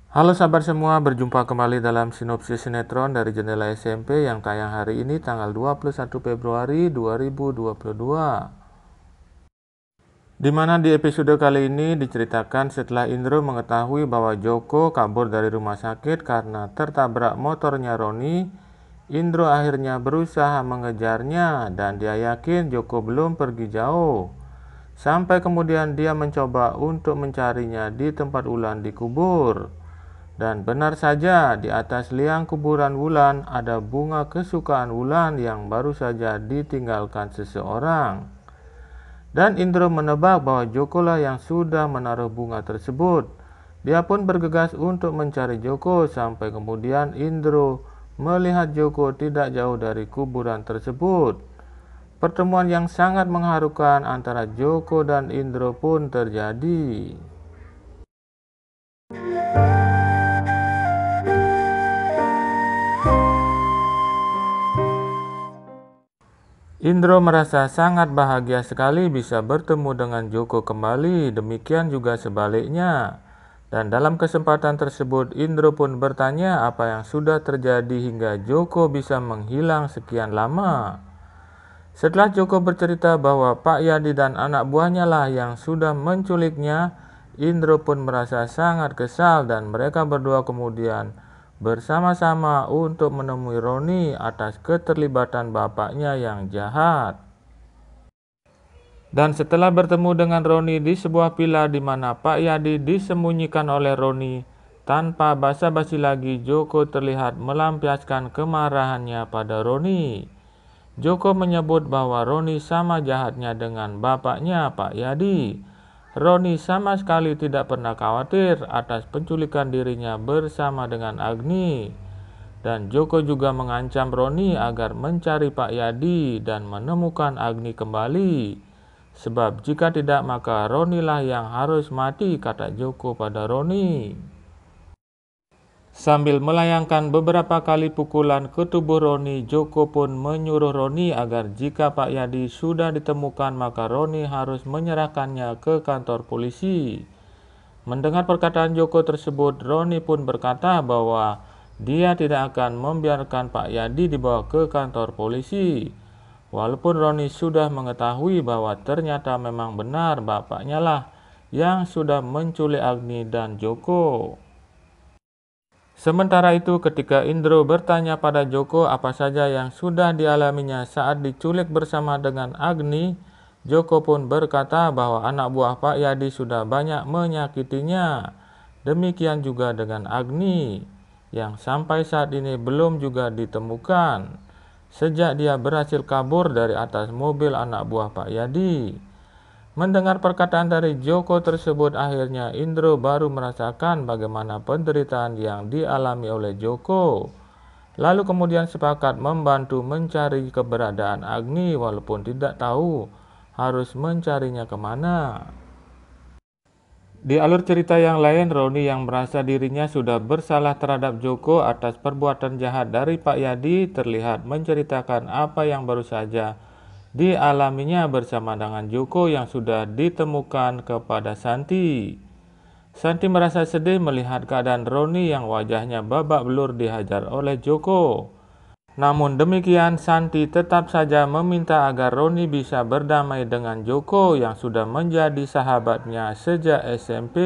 Halo sahabat semua, berjumpa kembali dalam sinopsis sinetron dari Jendela SMP yang tayang hari ini tanggal 21 Februari 2022. Di mana di episode kali ini diceritakan setelah Indro mengetahui bahwa Joko kabur dari rumah sakit karena tertabrak motornya Roni, Indro akhirnya berusaha mengejarnya dan dia yakin Joko belum pergi jauh. Sampai kemudian dia mencoba untuk mencarinya di tempat Wulan dikubur. Dan benar saja, di atas liang kuburan Wulan ada bunga kesukaan Wulan yang baru saja ditinggalkan seseorang. Dan Indro menebak bahwa Joko lah yang sudah menaruh bunga tersebut. Dia pun bergegas untuk mencari Joko sampai kemudian Indro melihat Joko tidak jauh dari kuburan tersebut. Pertemuan yang sangat mengharukan antara Joko dan Indro pun terjadi. Indro merasa sangat bahagia sekali bisa bertemu dengan Joko kembali, demikian juga sebaliknya. Dan dalam kesempatan tersebut Indro pun bertanya apa yang sudah terjadi hingga Joko bisa menghilang sekian lama. Setelah Joko bercerita bahwa Pak Yadi dan anak buahnya lah yang sudah menculiknya, Indro pun merasa sangat kesal dan mereka berdua kemudian bersama-sama untuk menemui Roni atas keterlibatan bapaknya yang jahat. Dan setelah bertemu dengan Roni di sebuah villa di mana Pak Yadi disembunyikan oleh Roni, tanpa basa-basi lagi Joko terlihat melampiaskan kemarahannya pada Roni. Joko menyebut bahwa Roni sama jahatnya dengan bapaknya Pak Yadi. Roni sama sekali tidak pernah khawatir atas penculikan dirinya bersama dengan Agni. Dan Joko juga mengancam Roni agar mencari Pak Yadi dan menemukan Agni kembali. Sebab jika tidak maka Roni lah yang harus mati, kata Joko pada Roni. Sambil melayangkan beberapa kali pukulan ke tubuh Roni, Joko pun menyuruh Roni agar jika Pak Yadi sudah ditemukan maka Roni harus menyerahkannya ke kantor polisi. Mendengar perkataan Joko tersebut, Roni pun berkata bahwa dia tidak akan membiarkan Pak Yadi dibawa ke kantor polisi. Walaupun Roni sudah mengetahui bahwa ternyata memang benar bapaknya lah yang sudah menculik Agni dan Joko. Sementara itu ketika Indro bertanya pada Joko apa saja yang sudah dialaminya saat diculik bersama dengan Agni, Joko pun berkata bahwa anak buah Pak Yadi sudah banyak menyakitinya. Demikian juga dengan Agni, yang sampai saat ini belum juga ditemukan, sejak dia berhasil kabur dari atas mobil anak buah Pak Yadi. Mendengar perkataan dari Joko tersebut, akhirnya Indro baru merasakan bagaimana penderitaan yang dialami oleh Joko. Lalu kemudian sepakat membantu mencari keberadaan Agni walaupun tidak tahu harus mencarinya kemana. Di alur cerita yang lain, Roni yang merasa dirinya sudah bersalah terhadap Joko atas perbuatan jahat dari Pak Yadi terlihat menceritakan apa yang baru saja dialaminya bersama dengan Joko yang sudah ditemukan kepada Santi. Santi merasa sedih melihat keadaan Roni yang wajahnya babak belur dihajar oleh Joko. Namun demikian, Santi tetap saja meminta agar Roni bisa berdamai dengan Joko yang sudah menjadi sahabatnya sejak SMP.